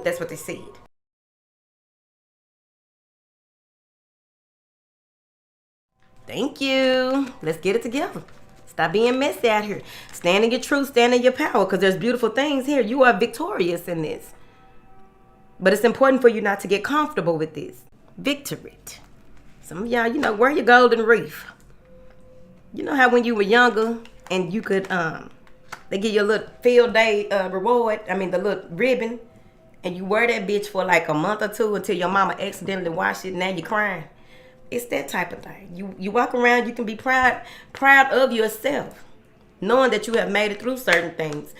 That's what they said. Thank you. Let's get it together. Stop being messy out here. Stand in your truth, stand in your power, because there's beautiful things here. You are victorious in this. But it's important for you not to get comfortable with this. Victory. Some of y'all, wear your golden wreath. You know how when you were younger and you could, they give you a little field day reward, the little ribbon, and you wear that bitch for like a month or two until your mama accidentally washed it and now you're crying. It's that type of thing. You walk around, you can be proud of yourself, knowing that you have made it through certain things.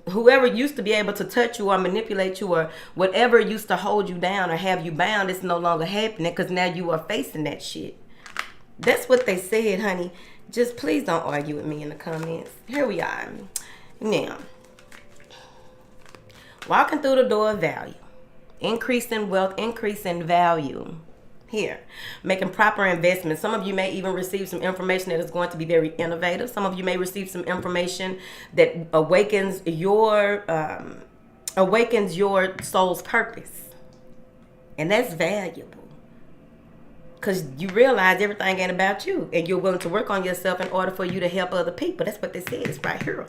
Whoever used to be able to touch you or manipulate you or whatever used to hold you down or have you bound, it's no longer happening because now you are facing that shit. That's what they said, honey. Just please don't argue with me in the comments. Here we are. Now, walking through the door of value. Increase in wealth, increase in value. Here, making proper investments. Some of you may even receive some information that is going to be very innovative. Some of you may receive some information that awakens your soul's purpose. And that's valuable. Because you realize everything ain't about you. And you're willing to work on yourself in order for you to help other people. That's what they said. It's right here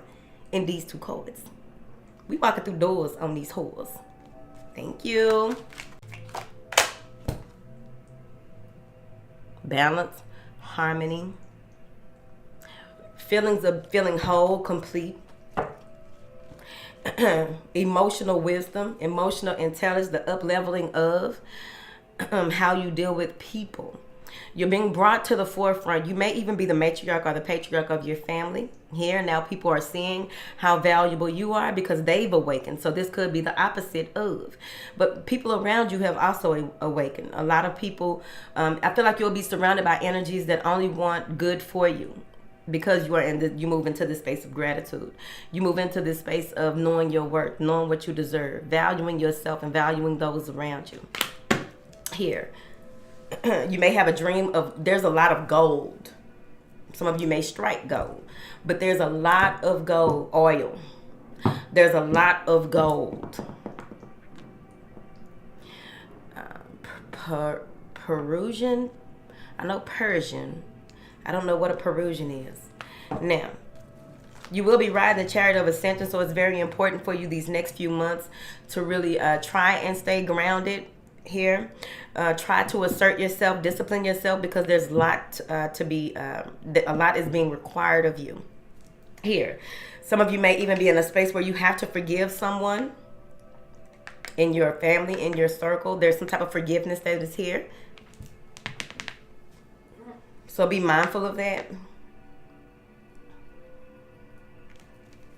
in these two cards. We walking through doors on these whores. Thank you. Balance, harmony, feelings of feeling whole, complete, emotional wisdom, emotional intelligence, the up-leveling of how you deal with people. You're being brought to the forefront. You may even be the matriarch or the patriarch of your family. Here now people are seeing how valuable you are because they've awakened. So this could be the opposite of. But people around you have also awakened. A lot of people, I feel like you'll be surrounded by energies that only want good for you. Because you move into this space of gratitude. You move into this space of knowing your worth, knowing what you deserve, valuing yourself and valuing those around you. Here. You may have a dream of, there's a lot of gold. Some of you may strike gold, but there's a lot of gold, oil. There's a lot of gold. Perusian, I know Persian. I don't know what a Perusian is. Now, you will be riding the chariot of ascension, so it's very important for you these next few months to really try and stay grounded. Here, try to assert yourself, discipline yourself, because there's a lot a lot is being required of you. Here, some of you may even be in a space where you have to forgive someone in your family, in your circle. There's some type of forgiveness that is here. So be mindful of that.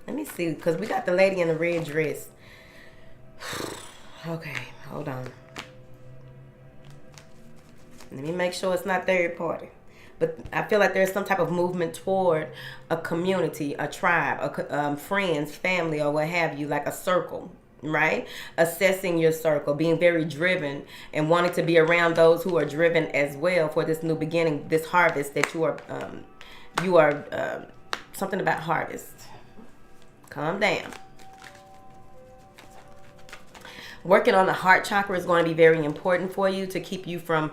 Let me see, because we got the lady in the red dress. Okay, hold on. Let me make sure it's not third party. But I feel like there's some type of movement toward a community, a tribe, friends, family, or what have you, like a circle, right? Assessing your circle, being very driven and wanting to be around those who are driven as well for this new beginning, this harvest that you are something about harvest. Calm down. Working on the heart chakra is going to be very important for you to keep you from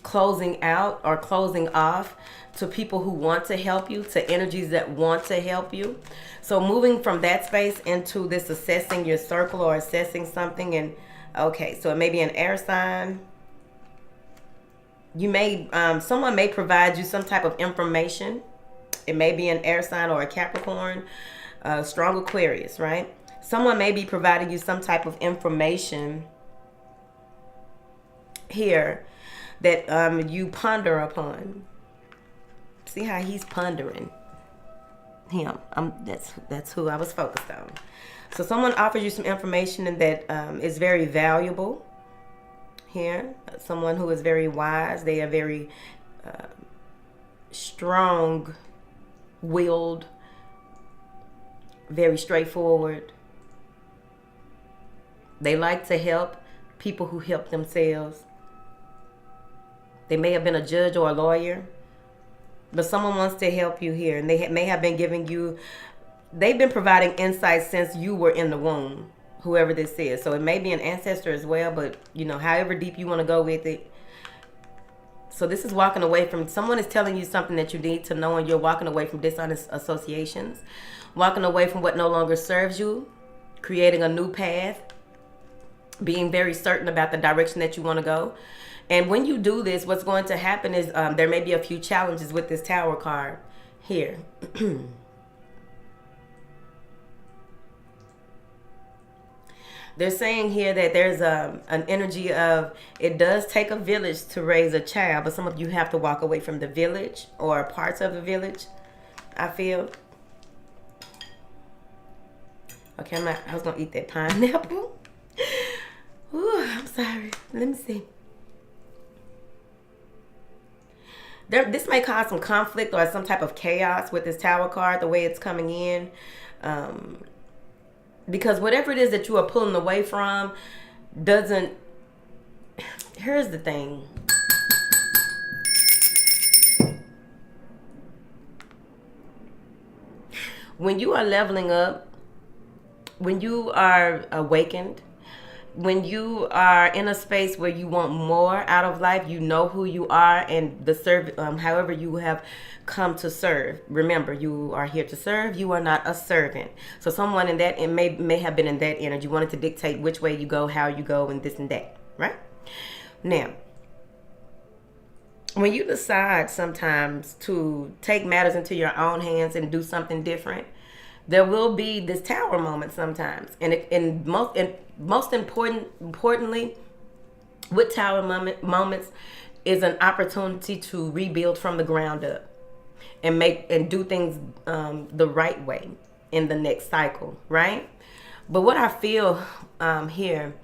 closing out or closing off to people who want to help you, to energies that want to help you. So moving from that space into this assessing your circle or assessing something. And okay, so it may be an air sign. You may, someone may provide you some type of information. It may be an air sign or a Capricorn, strong Aquarius, right? Someone may be providing you some type of information here that you ponder upon. See how he's pondering him. That's who I was focused on. So someone offers you some information that is very valuable here. Someone who is very wise. They are very strong-willed, very straightforward. They like to help people who help themselves. They may have been a judge or a lawyer, but someone wants to help you here. And they may have been giving you, they've been providing insight since you were in the womb. whoever this is. So it may be an ancestor as well, but you know, however deep you want to go with it. So this is walking away from, someone is telling you something that you need to know, and you're walking away from dishonest associations, walking away from what no longer serves you, creating a new path, being very certain about the direction that you want to go. And when you do this, what's going to happen is there may be a few challenges with this Tower card here. They're saying here that there's an energy of, it does take a village to raise a child, but some of you have to walk away from the village or parts of the village, I feel. Okay, I was going to eat that pineapple. Ooh, I'm sorry. Let me see. This may cause some conflict or some type of chaos with this Tower card, the way it's coming in. Because whatever it is that you are pulling away from doesn't... Here's the thing. When you are leveling up, when you are awakened, when you are in a space where you want more out of life, you know who you are, and however you have come to serve. Remember, you are here to serve. You are not a servant. So someone in that, it may have been in that energy, wanted to dictate which way you go, how you go, and this and that, right? Now, when you decide sometimes to take matters into your own hands and do something different, there will be this Tower moment sometimes. And most importantly, with Tower moments is an opportunity to rebuild from the ground up and do things the right way in the next cycle, right? But what I feel here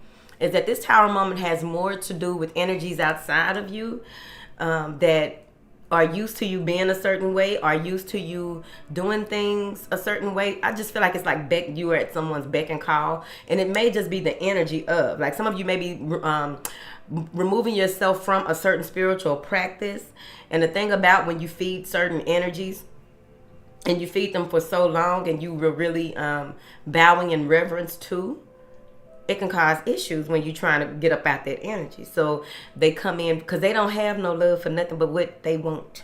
is that this Tower moment has more to do with energies outside of you that are used to you being a certain way, are used to you doing things a certain way. I just feel like it's like you are at someone's beck and call, and it may just be the energy of, like, some of you may be removing yourself from a certain spiritual practice. And the thing about when you feed certain energies and you feed them for so long and you were really bowing in reverence to, it can cause issues when you're trying to get up out that energy. So they come in because they don't have no love for nothing but what they want,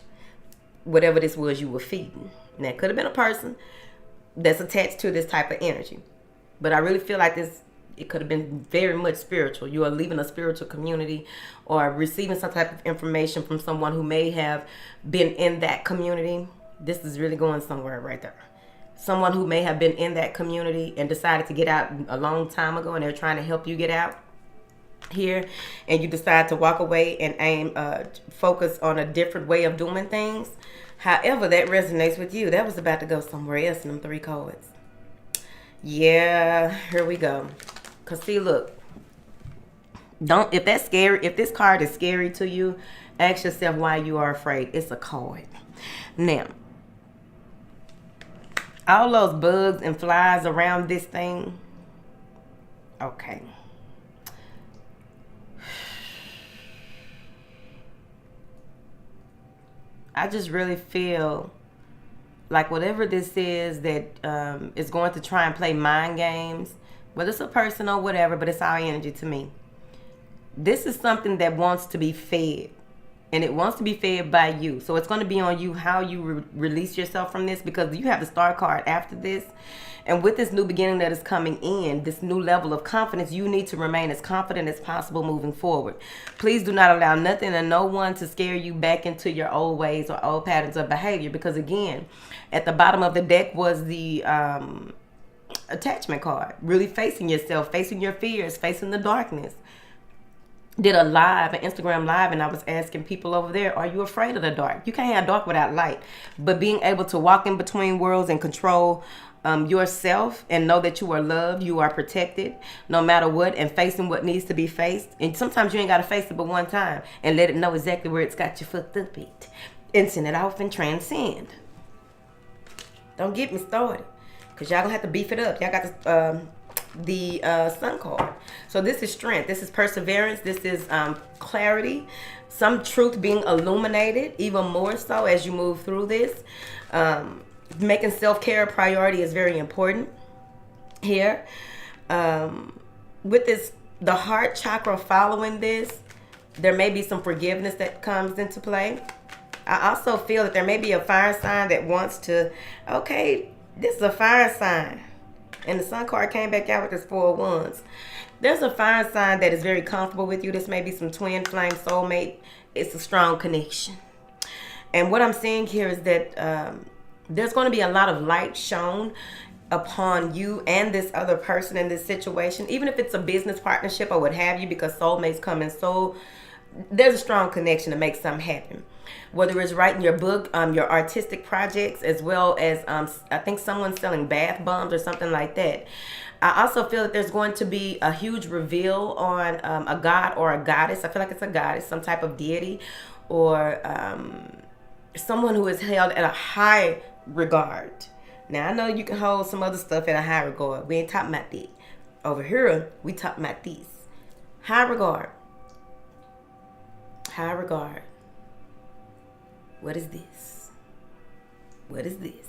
whatever this was you were feeding. And that could have been a person that's attached to this type of energy. But I really feel like it could have been very much spiritual. You are leaving a spiritual community or receiving some type of information from someone who may have been in that community. This is really going somewhere right there. Someone who may have been in that community and decided to get out a long time ago, and they're trying to help you get out here, and you decide to walk away and focus on a different way of doing things. However that resonates with you. That was about to go somewhere else in them 3 cards. Yeah, here we go. Cause see, look, if that's scary, if this card is scary to you, ask yourself why you are afraid. It's a card. Now, all those bugs and flies around this thing. Okay. I just really feel like whatever this is that is going to try and play mind games, whether it's a person or whatever, but it's our energy to me. This is something that wants to be fed. And it wants to be fed by you. So it's going to be on you how you release yourself from this, because you have the Star card after this. And with this new beginning that is coming in, this new level of confidence, you need to remain as confident as possible moving forward. Please do not allow nothing and no one to scare you back into your old ways or old patterns of behavior. Because again, at the bottom of the deck was the attachment card. Really facing yourself, facing your fears, facing the darkness. Did an Instagram live, and I was asking people over there, are you afraid of the dark? You can't have dark without light. But being able to walk in between worlds and control yourself and know that you are loved, you are protected, no matter what, and facing what needs to be faced. And sometimes you ain't got to face it but one time and let it know exactly where it's got you fucked up at. And send it off and transcend. Don't get me started, because y'all gonna have to beef it up. Y'all got the Sun card. So this is strength, this is perseverance, this is clarity, some truth being illuminated even more so as you move through this. Making self-care a priority is very important here. With this, the heart chakra following this, there may be some forgiveness that comes into play. I also feel that there may be a fire sign that wants to, okay, this is a fire sign. And the sun card came back out with this 4 of Wands. There's a fire sign that is very comfortable with you. This may be some twin flame soulmate. It's a strong connection. And what I'm seeing here is that there's going to be a lot of light shown upon you and this other person in this situation, even if it's a business partnership or what have you, because soulmates come in so there's a strong connection to make something happen. Whether it's writing your book, your artistic projects, as well as I think someone's selling bath bombs or something like that. I also feel that there's going to be a huge reveal on a god or a goddess. I feel like it's a goddess, some type of deity, or someone who is held at a high regard. Now, I know you can hold some other stuff at a high regard. We ain't talking about that. Over here, we talking about this. High regard. High regard. What is this? What is this?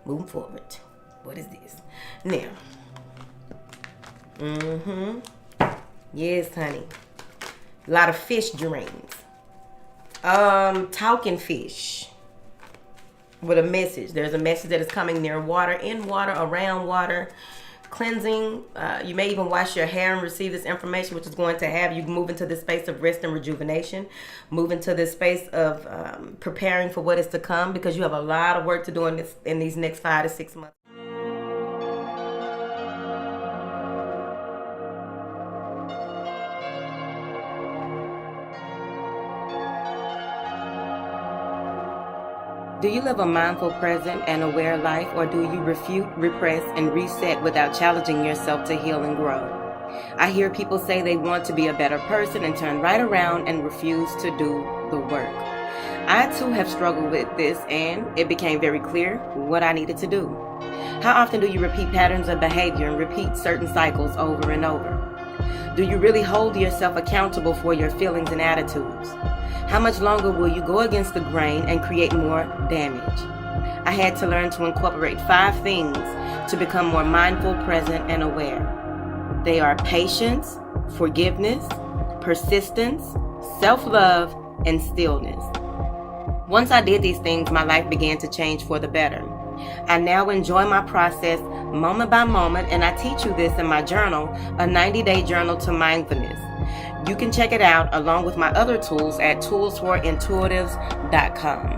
Moving forward. What is this? Now. Yes, honey. A lot of fish dreams. Talking fish. With a message. There's a message that is coming near water, in water, around water, cleansing. You may even wash your hair and receive this information, which is going to have you move into this space of rest and rejuvenation, move into this space of preparing for what is to come, because you have a lot of work to do in these next 5 to 6 months. Do you live a mindful, present, and aware life, or do you refute, repress, and reset without challenging yourself to heal and grow? I hear people say they want to be a better person and turn right around and refuse to do the work. I too have struggled with this, and it became very clear what I needed to do. How often do you repeat patterns of behavior and repeat certain cycles over and over? Do you really hold yourself accountable for your feelings and attitudes? How much longer will you go against the grain and create more damage? I had to learn to incorporate 5 things to become more mindful, present, and aware. They are patience, forgiveness, persistence, self-love, and stillness. Once I did these things, my life began to change for the better. I now enjoy my process moment by moment, and I teach you this in my journal, a 90-day journal to mindfulness. You can check it out along with my other tools at toolsforintuitives.com.